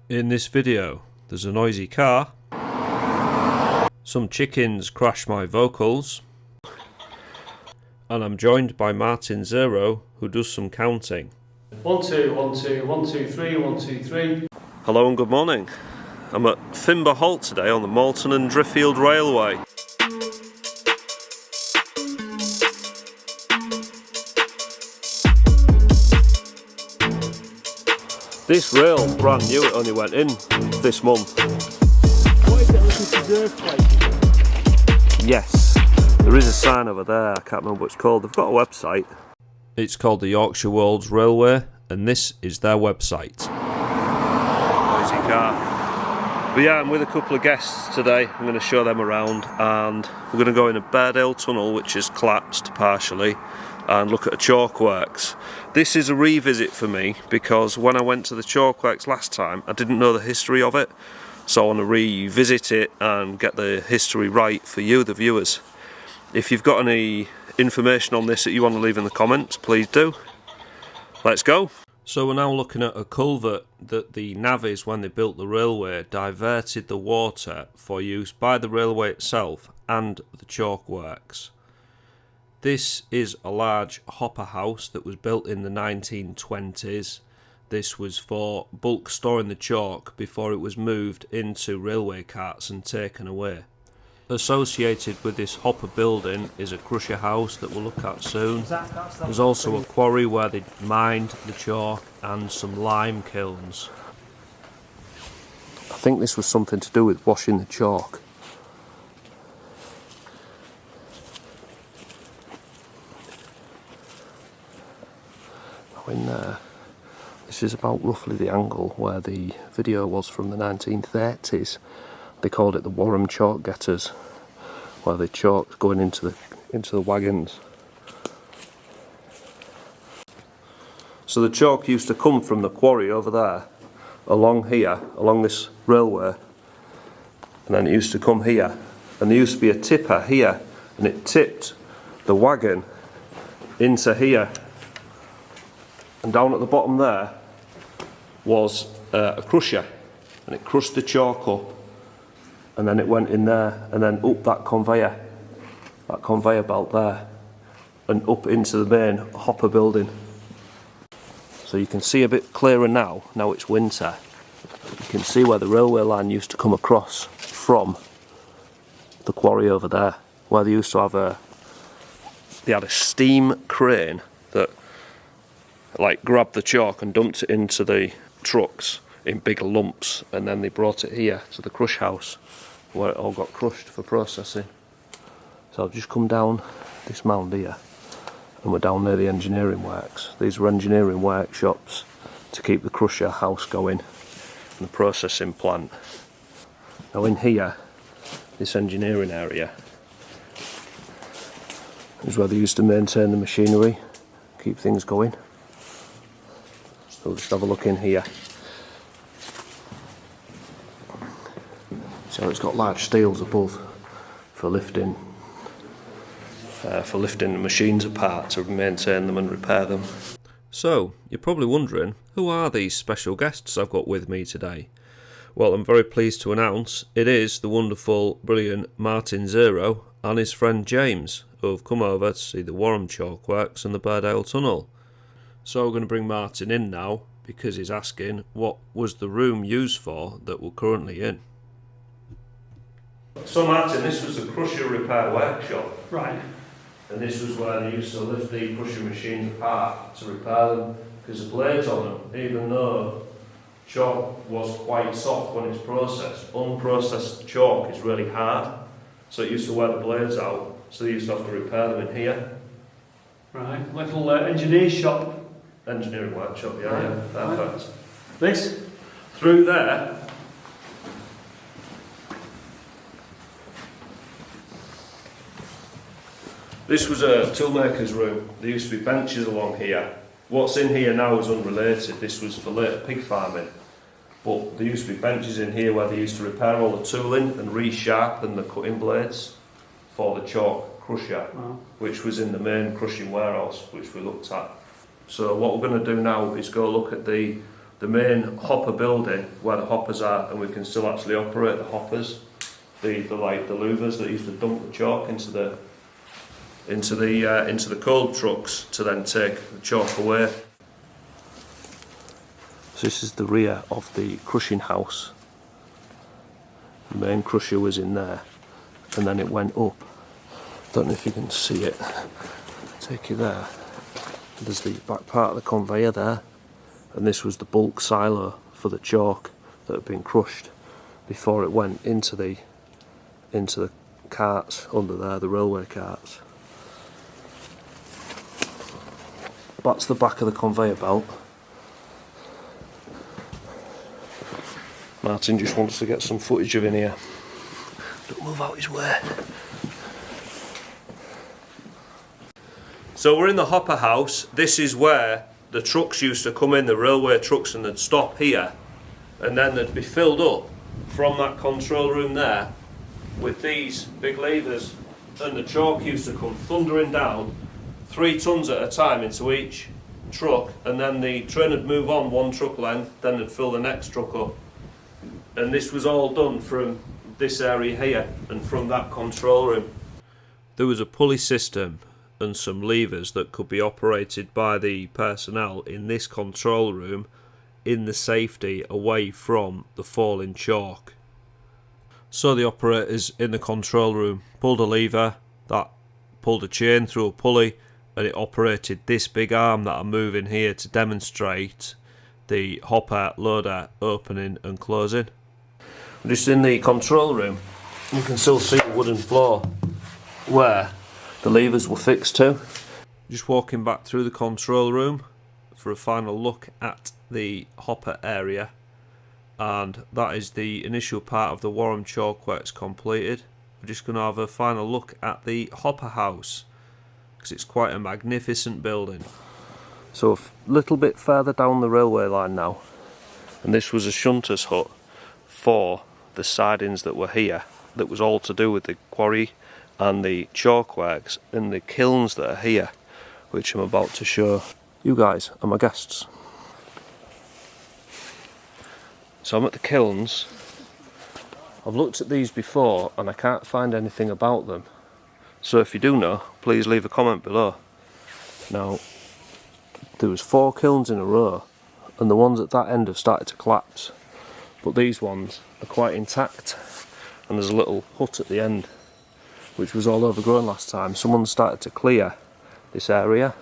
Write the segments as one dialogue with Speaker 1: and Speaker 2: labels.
Speaker 1: In this video, there's a noisy car, some chickens crash my vocals, and I'm joined by Martin Zero, who does some counting.
Speaker 2: 1 2 1 2 1 2 3 1 2 3.
Speaker 1: Hello and good morning. I'm at Fimber Halt today on the Malton and Driffield Railway. This rail brand new, it only went in this month.
Speaker 2: What is it, like a preserve place?
Speaker 1: Yes, there is a sign over there, I can't remember what it's called. They've got a website. It's called the Yorkshire Wolds Railway, and this is their website. Noisy car. But yeah, I'm with a couple of guests today. I'm going to show them around, and we're going to go in a Burdale Tunnel, which is collapsed partially, and look at a chalkworks. This is a revisit for me because when I went to the chalkworks last time I didn't know the history of it, so I want to revisit it and get the history right for you, the viewers. If you've got any information on this that you want to leave in the comments, please do. Let's go. So we're now looking at a culvert that the navvies, when they built the railway, diverted the water for use by the railway itself and the chalkworks. This is a large hopper house that was built in the 1920s. This was for bulk storing the chalk before it was moved into railway carts and taken away. Associated with this hopper building is a crusher house that we'll look at soon. There's also a quarry where they mined the chalk and some lime kilns. I think this was something to do with washing the chalk. In there, this is about roughly the angle where the video was from the 1930s. They called it the Wharram chalk getters, where they chalked going into the wagons. So the chalk used to come from the quarry over there, along here, along this railway, and then it used to come here, and there used to be a tipper here, and it tipped the wagon into here. And down at the bottom there was a crusher, and it crushed the chalk up, and then it went in there, and then up that conveyor belt there, and up into the main hopper building. So you can see a bit clearer now it's winter. You can see where the railway line used to come across from the quarry over there, where they used to have they had a steam crane that grabbed the chalk and dumped it into the trucks in bigger lumps, and then they brought it here to the crush house where it all got crushed for processing. So I've just come down this mound here, and we're down near the engineering works. These were engineering workshops to keep the crusher house going and the processing plant. Now in here, this engineering area is where they used to maintain the machinery, keep things going. So we'll just have a look in here. So it's got large steels above for lifting the machines apart to maintain them and repair them. So you're probably wondering, who are these special guests I've got with me today? Well, I'm very pleased to announce it is the wonderful, brilliant Martin Zero and his friend James, who have come over to see the Wharram chalkworks and the Burdale Tunnel. So we're going to bring Martin in now, because he's asking what was the room used for that we're currently in. So Martin, this was the crusher repair workshop.
Speaker 2: Right.
Speaker 1: And this was where they used to lift the crusher machines apart to repair them, because the blades on them, even though chalk was quite soft when it's processed, unprocessed chalk is really hard, so it used to wear the blades out, so they used to have to repair them in here.
Speaker 2: Right, little engineer shop.
Speaker 1: Engineering workshop, yeah,
Speaker 2: right.
Speaker 1: Yeah, perfect.
Speaker 2: Right. This?
Speaker 1: Through there, this was a toolmaker's room. There used to be benches along here. What's in here now is unrelated. This was for later pig farming. But there used to be benches in here where they used to repair all the tooling and resharpen the cutting blades for the chalk crusher, which was in the main crushing warehouse, which we looked at. So what we're going to do now is go look at the the main hopper building where the hoppers are, and we can still actually operate the hoppers, the louvers that used to dump the chalk into the coal trucks to then take the chalk away. So this is the rear of the crushing house. The main crusher was in there, and then it went up. Don't know if you can see it. Take you there. There's the back part of the conveyor there, and this was the bulk silo for the chalk that had been crushed before it went into the carts under there, the railway carts. That's the back of the conveyor belt. Martin just wants to get some footage of in here. Don't move out his way. So we're in the hopper house. This is where the trucks used to come in, the railway trucks, and they'd stop here, and then they'd be filled up from that control room there with these big levers, and the chalk used to come thundering down 3 tons at a time into each truck, and then the train would move on 1 truck length, then they'd fill the next truck up. And this was all done from this area here and from that control room. There was a pulley system and some levers that could be operated by the personnel in this control room in the safety away from the falling chalk. So the operators in the control room pulled a lever that pulled a chain through a pulley, and it operated this big arm that I'm moving here to demonstrate the hopper loader opening and closing. Just in the control room, you can still see the wooden floor where the levers were fixed to. Just walking back through the control room for a final look at the hopper area, and that is the initial part of the Wharram chalk works completed. We're just going to have a final look at the hopper house because it's quite a magnificent building. So a little bit further down the railway line now, and this was a shunter's hut for the sidings that were here, that was all to do with the quarry and the chalk works and the kilns that are here, which I'm about to show you guys and my guests. So I'm at the kilns. I've looked at these before and I can't find anything about them, so if you do know, please leave a comment below. Now, there was 4 kilns in a row, and the ones at that end have started to collapse, but these ones are quite intact, and there's a little hut at the end which was all overgrown last time. Someone started to clear this area.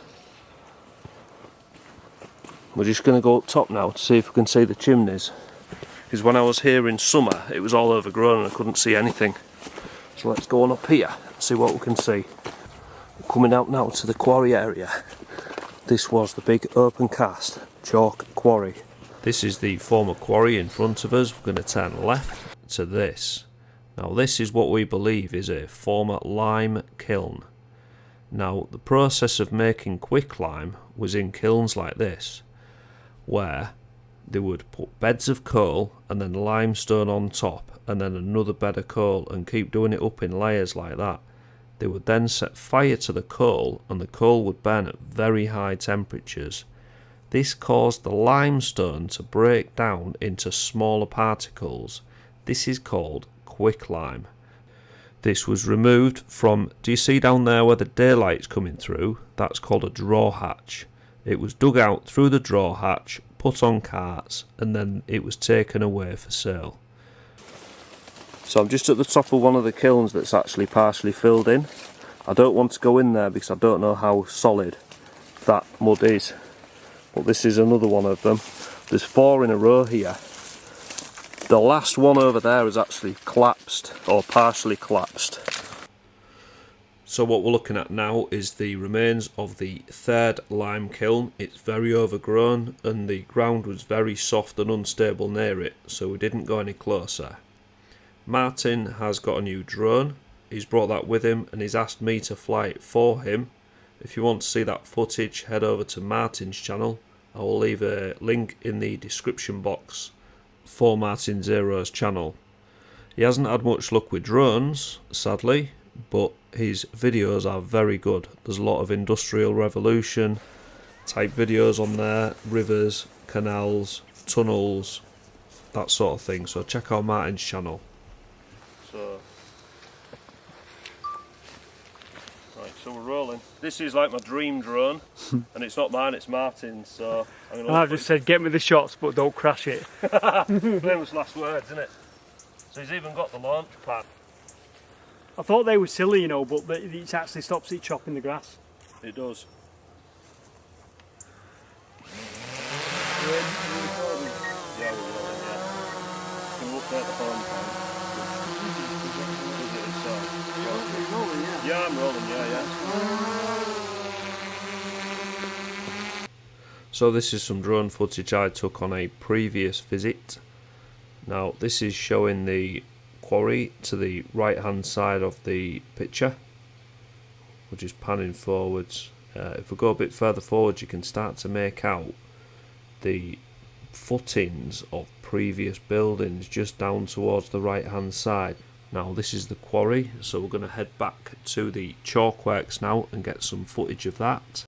Speaker 1: We're just going to go up top now to see if we can see the chimneys, because when I was here in summer it was all overgrown and I couldn't see anything. So let's go on up here and see what we can see. Coming out now to the quarry area. This was the big open cast chalk quarry. This is the former quarry in front of us. We're going to turn left to this. Now this is what we believe is a former lime kiln. Now the process of making quicklime was in kilns like this, where they would put beds of coal and then limestone on top and then another bed of coal and keep doing it up in layers like that. They would then set fire to the coal and the coal would burn at very high temperatures. This caused the limestone to break down into smaller particles. This is called quicklime. This was removed from, do you see down there where the daylight's coming through? That's called a draw hatch. It was dug out through the draw hatch, put on carts, and then it was taken away for sale. So I'm just at the top of one of the kilns that's actually partially filled in. I don't want to go in there because I don't know how solid that mud is, but this is another one of them. There's 4 in a row here. The last one over there has actually collapsed, or partially collapsed. So what we're looking at now is the remains of the 3rd lime kiln. It's very overgrown and the ground was very soft and unstable near it, so we didn't go any closer. Martin has got a new drone. He's brought that with him and he's asked me to fly it for him. If you want to see that footage, head over to Martin's channel. I will leave a link in the description box for Martin Zero's channel. He hasn't had much luck with drones, sadly, but his videos are very good. There's a lot of industrial revolution type videos on there, rivers, canals, tunnels, that sort of thing. So check out Martin's channel.
Speaker 3: So, right, so we're rolling. This is like my dream drone, and it's not mine, it's Martin's. So I'm
Speaker 2: I've just said, get me the shots, but don't crash it.
Speaker 3: famous last words, isn't it? So he's even got the launch pad.
Speaker 2: I thought they were silly, you know, but it actually stops it chopping the grass.
Speaker 3: It does. Yeah, we're rolling, yeah. Can we update the phone time? Yeah, I'm rolling, yeah.
Speaker 1: So this is some drone footage I took on a previous visit. Now this is showing the quarry to the right hand side of the picture. We're just panning forwards. If we go a bit further forward, you can start to make out the footings of previous buildings just down towards the right hand side. Now this is the quarry, so we're going to head back to the chalkworks now and get some footage of that.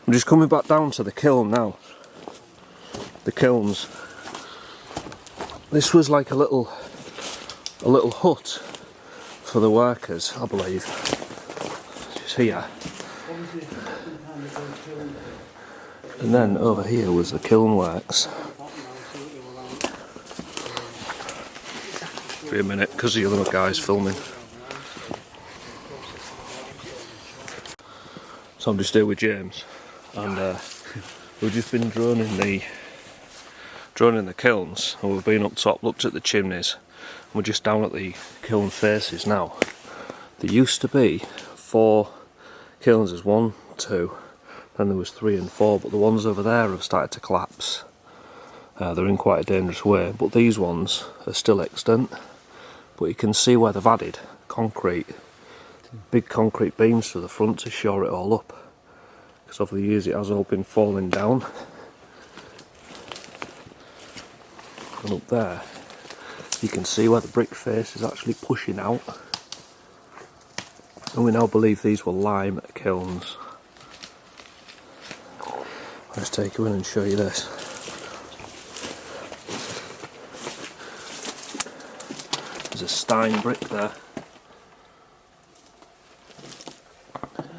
Speaker 3: I'm just coming back down to the kiln now. The kilns. This was like a little hut for the workers, I believe. Just here. And then over here was the kiln works. Wait a minute, because the other guy's filming. So I'm just here with James, and we've just been droning the kilns, and we've been up top, looked at the chimneys, and we're just down at the kiln faces now. There used to be 4 kilns, there's 1, 2, then there was 3 and 4, but the ones over there have started to collapse. They're in quite a dangerous way, but these ones are still extant. But you can see where they've added concrete, big concrete beams to the front to shore it all up. Because over the years it has all been falling down. And up there, you can see where the brick face is actually pushing out. And we now believe these were lime kilns. Let's take you in and show you this. There's a Stein brick there.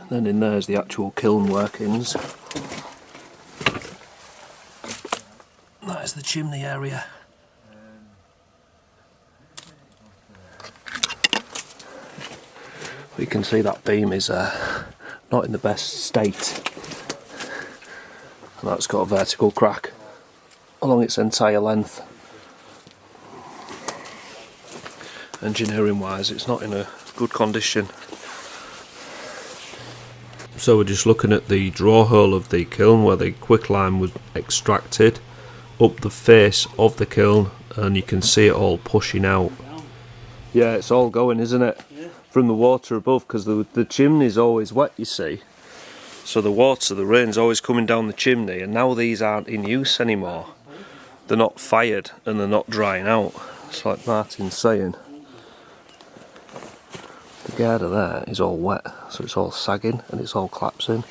Speaker 3: Then in there is the actual kiln workings. That is the chimney area. We can see that beam is not in the best state. And that's got a vertical crack along its entire length. Engineering wise, it's not in a good condition.
Speaker 1: So we're just looking at the draw hole of the kiln where the quicklime was extracted up the face of the kiln, and you can see it all pushing out.
Speaker 3: Yeah, it's all going, isn't it?
Speaker 2: Yeah.
Speaker 3: From the water above, because the chimney's always wet, you see. So the water, the rain's always coming down the chimney, and now these aren't in use anymore. They're not fired and they're not drying out. It's like Martin's saying. The girder there is all wet, so it's all sagging and it's all collapsing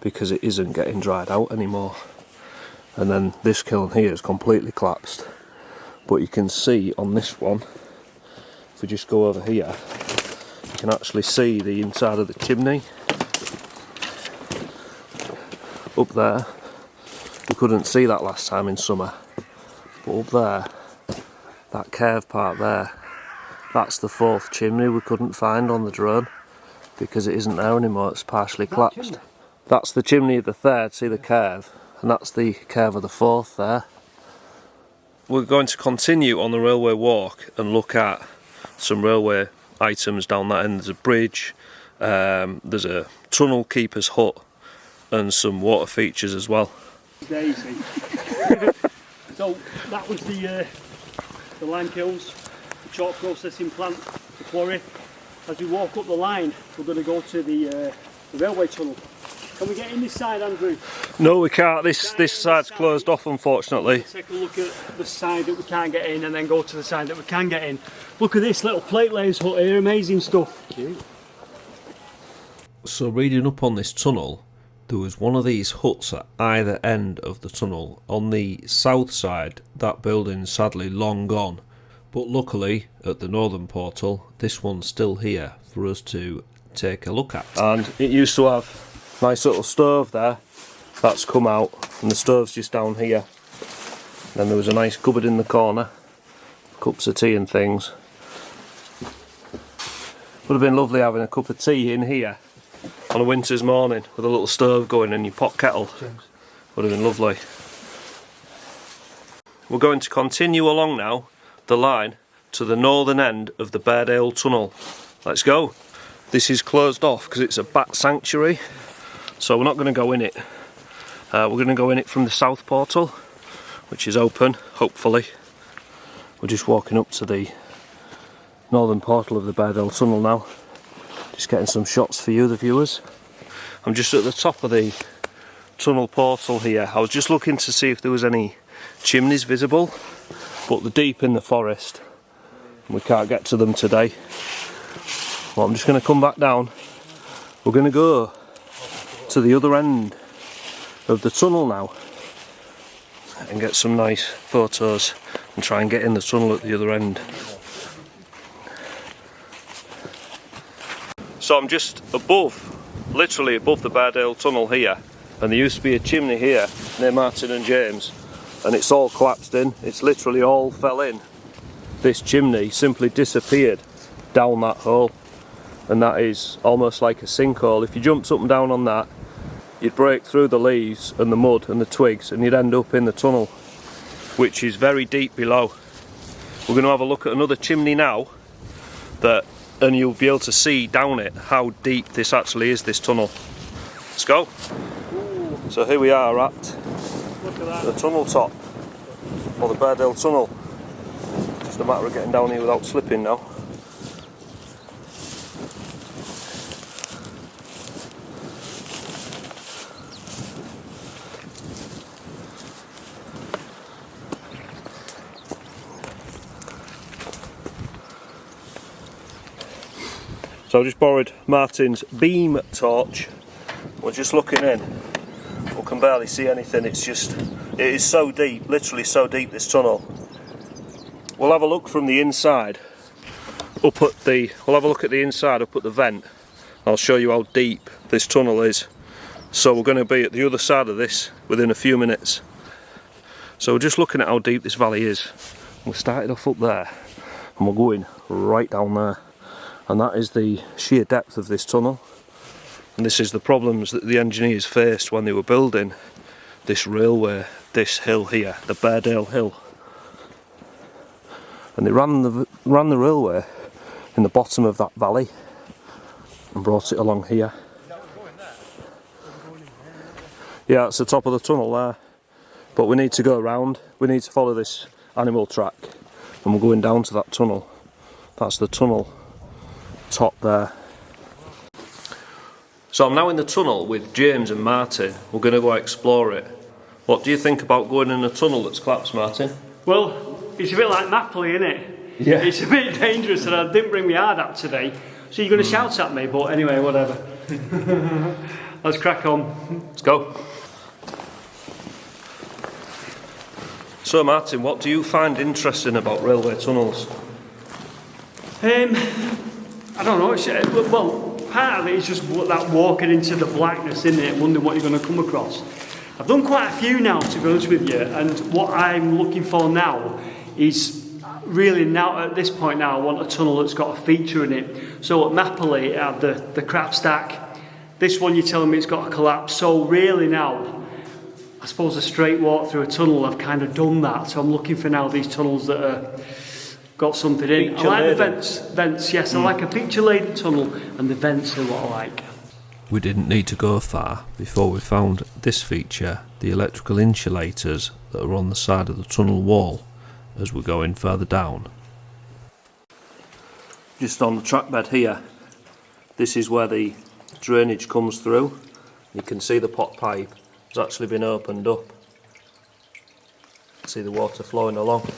Speaker 3: because it isn't getting dried out anymore. And then this kiln here is completely collapsed. But you can see on this one, if we just go over here, you can actually see the inside of the chimney. Up there, we couldn't see that last time in summer, but up there, that curved part there, that's the fourth chimney we couldn't find on the drone because it isn't there anymore, it's partially collapsed. That's the chimney of the third, see the curve, and that's the curve of the fourth there. We're going to continue on the railway walk and look at some railway items down that end. There's a bridge, there's a tunnel keeper's hut, and some water features as well.
Speaker 2: Daisy. So that was the lime kilns, the chalk processing plant, the quarry. As we walk up the line, we're going to go to the railway tunnel. Can we get in this side, Andrew?
Speaker 3: No, we can't. This side's closed off, unfortunately.
Speaker 2: Let's take a look at the side that we can't get in and then go to the side that we can get in. Look at this little plate layers hut here, amazing stuff. Cute.
Speaker 1: So reading up on this tunnel, there was one of these huts at either end of the tunnel. On the south side, that building's sadly long gone, but luckily at the northern portal, this one's still here for us to take a look at.
Speaker 3: And it used to have a nice little stove there, that's come out, and the stove's just down here. Then there was a nice cupboard in the corner, cups of tea and things. Would have been lovely having a cup of tea in here on a winter's morning with a little stove going and your pot kettle. Would have been lovely. We're going to continue along now the line to the northern end of the Burdale Tunnel. Let's go. This is closed off because it's a bat sanctuary, so we're not going to go in it. We're going to go in it from the south portal, which is open, hopefully. We're just walking up to the northern portal of the Burdale Tunnel now. Just getting some shots for you, the viewers. I'm just at the top of the tunnel portal here. I was just looking to see if there was any chimneys visible, but they're deep in the forest and we can't get to them today. Well, I'm just going to come back down. We're going to go to the other end of the tunnel now and get some nice photos and try and get in the tunnel at the other end. So I'm just above, literally above the Burdale Tunnel here, and there used to be a chimney here near Martin and James, and it's all collapsed in. It's literally all fell in. This chimney simply disappeared down that hole, and that is almost like a sinkhole. If you jumped up and down on that, you'd break through the leaves and the mud and the twigs and you'd end up in the tunnel, which is very deep below. We're going to have a look at another chimney now, and you'll be able to see down it how deep this actually is, this tunnel. Let's go.
Speaker 2: Ooh.
Speaker 3: So here we are at
Speaker 2: Look at that.
Speaker 3: the tunnel top, or the Burdale Tunnel. Just a matter of getting down here without slipping now. So I just borrowed Martin's beam torch. We're just looking in. What can can barely see anything. It is so deep, literally so deep, this tunnel. We'll have a look from the inside we'll have a look at the inside up at the vent. I'll show you how deep this tunnel is. So we're going to be at the other side of this within a few minutes. So we're just looking at how deep this valley is. We started off up there and we're going right down there, and that is the sheer depth of this tunnel. And this is the problems that the engineers faced when they were building this railway, this hill here, the Burdale Hill. And they ran the railway in the bottom of that valley and brought it along here. Yeah, it's the top of the tunnel there. But we need to go around, we need to follow this animal track, and we're going down to that tunnel. That's the tunnel top there. So I'm now in the tunnel with James and Martin. We're going to go explore it. What do you think about going in a tunnel that's collapsed, Martin? Well,
Speaker 2: it's a bit like Napoli, isn't it?
Speaker 3: Yeah.
Speaker 2: It's a bit dangerous, and I didn't bring my hard up today. So you're going to shout at me, but anyway, whatever. Let's crack on.
Speaker 3: Let's go. So Martin, what do you find interesting about railway tunnels?
Speaker 2: I don't know. Well, part of it is just that walking into the blackness, isn't it? Wondering what you're going to come across. I've done quite a few now, to be honest with you, and what I'm looking for now is really now, at this point now, I want a tunnel that's got a feature in it. So at Napoli, it had the crap stack. This one, you're telling me it's got a collapse. So really now, I suppose a straight walk through a tunnel, I've kind of done that. So I'm looking for now these tunnels that are got something in. I like the vents, yes. I like a feature-laden tunnel, and the vents are what I like.
Speaker 1: We didn't need to go far before we found this feature, the electrical insulators that are on the side of the tunnel wall as we're going further down.
Speaker 3: Just on the track bed here, this is where the drainage comes through. You can see the pot pipe has actually been opened up. See the water flowing along.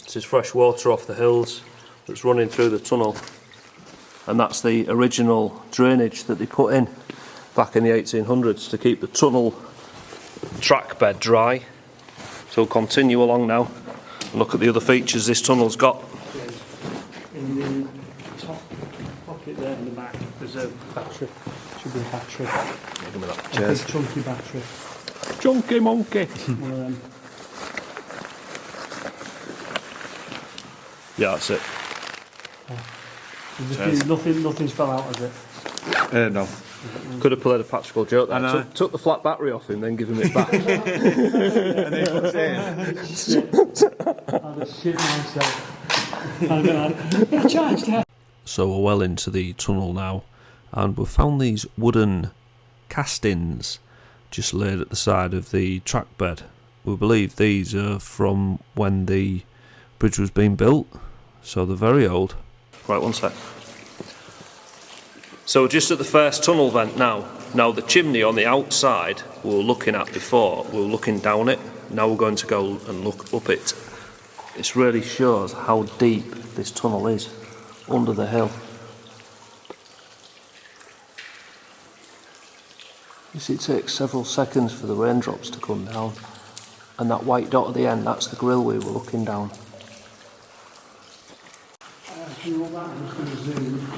Speaker 3: This is fresh water off the hills that's running through the tunnel, and that's the original drainage that they put in back in the 1800s to keep the tunnel track bed dry. So we'll continue along now and look at the other features this tunnel's got.
Speaker 2: In the top pocket there in the back, there's a battery. Should be a battery.
Speaker 3: Give me that.
Speaker 2: Cheers. A big chunky battery.
Speaker 3: Chunky monkey.
Speaker 2: One of them.
Speaker 3: Yeah, that's it.
Speaker 2: Nothing's fell out of it.
Speaker 3: No. Could have played a practical joke there. Took the flat battery off him, then give him it back.
Speaker 2: I'd have shit myself. I'd have been like, I charged her.
Speaker 1: So we're well into the tunnel now, and we've found these wooden castings just laid at the side of the track bed. We believe these are from when the bridge was being built, so they're very old.
Speaker 3: Right, one sec. So we're just at the first tunnel vent now. Now the chimney on the outside we were looking at before, we were looking down it. Now we're going to go and look up it. This really shows how deep this tunnel is under the hill. You see, it takes several seconds for the raindrops to come down, and that white dot at the end, that's the grill we were looking down.
Speaker 2: You want that? I'm just going to zoom.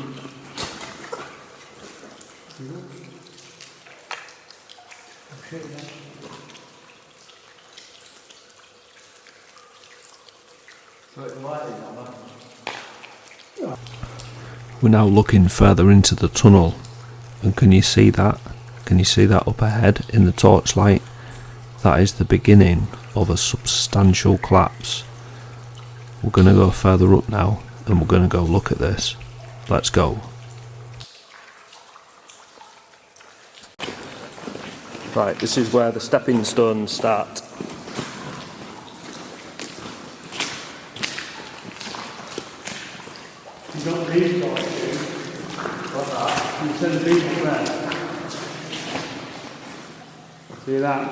Speaker 1: We're now looking further into the tunnel, and can you see that? Can you see that up ahead in the torchlight? That is the beginning of a substantial collapse. We're going to go further up now, and we're going to go look at this. Let's go.
Speaker 3: Right, this is where the stepping stones start.
Speaker 2: You've got these guys. What's that? You send these there. See that?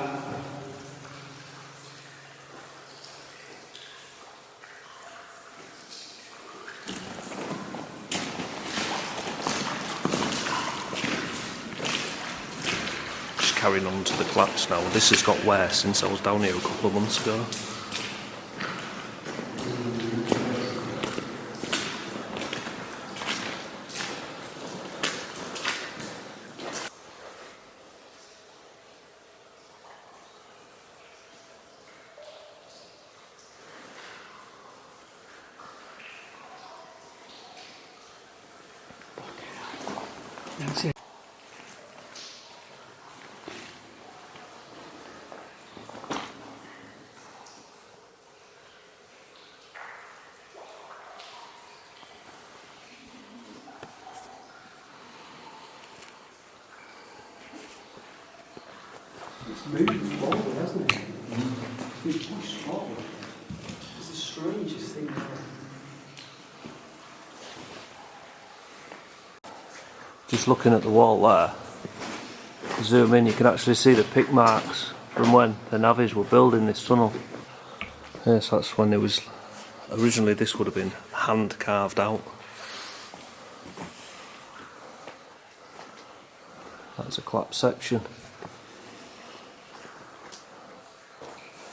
Speaker 3: carrying on to the collapse now. This has got worse since I was down here a couple of months ago.
Speaker 2: That's it. It's moving forward, hasn't it? It's pushed forward. It's the strangest thing ever.
Speaker 3: Just looking at the wall there, zoom in, you can actually see the pick marks from when the navvies were building this tunnel. Yes, that's when it was, originally this would have been hand carved out. That's a collapsed section.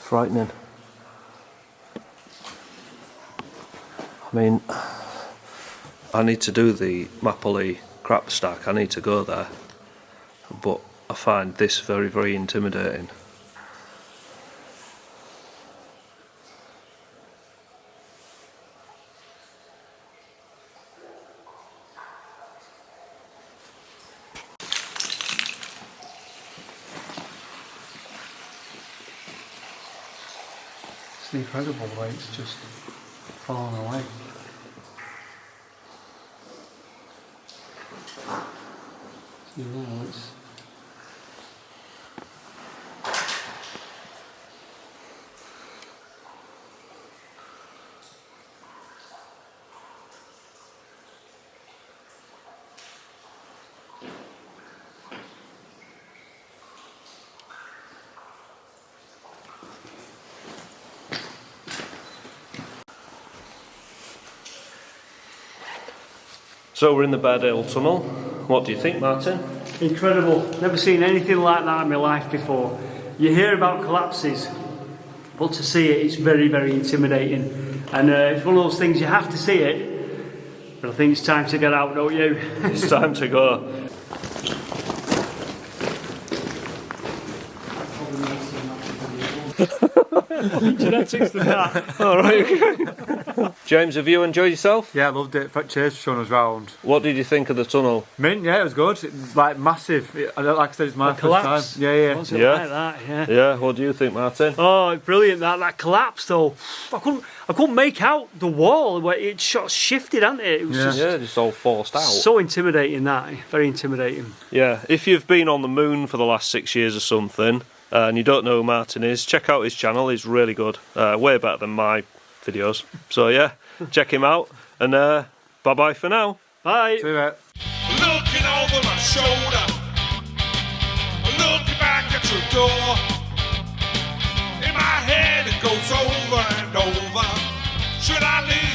Speaker 3: Frightening. I mean, I need to do the Mapley crap stack, I need to go there, but I find this very, very intimidating.
Speaker 4: It's incredible the way it's just fallen away. See now it's
Speaker 3: So we're in the Burdale Tunnel. What do you think, Martin?
Speaker 2: Incredible. Never seen anything like that in my life before. You hear about collapses, but to see it, it's very, very intimidating. And it's one of those things, you have to see it, but I think it's time to get out, don't you?
Speaker 3: It's time to go.
Speaker 2: Genetics than that.
Speaker 3: Alright. James, have you enjoyed yourself?
Speaker 4: yeah, I loved it. Cheers for showing us round.
Speaker 3: What did you think of the tunnel?
Speaker 4: Mint, yeah, it was good. It was like massive. Like I said, it's my first
Speaker 2: Collapse.
Speaker 4: time. Yeah.
Speaker 2: What's it
Speaker 3: Yeah.
Speaker 2: like that? Yeah.
Speaker 3: Yeah, what do you think, Martin?
Speaker 2: Oh, brilliant! That collapse though. I couldn't make out the wall where it shifted, hadn't it? It was just
Speaker 3: Yeah, just all forced out.
Speaker 2: so intimidating. That very intimidating.
Speaker 3: Yeah, if you've been on the moon for the last 6 years or something, and you don't know who Martin is, check out his channel, he's really good. Way better than my videos. So yeah, check him out, and bye-bye for now.
Speaker 2: Bye.
Speaker 4: See you, mate.
Speaker 5: Looking over my shoulder, looking back at your door. In my head it goes over and over. Should I leave?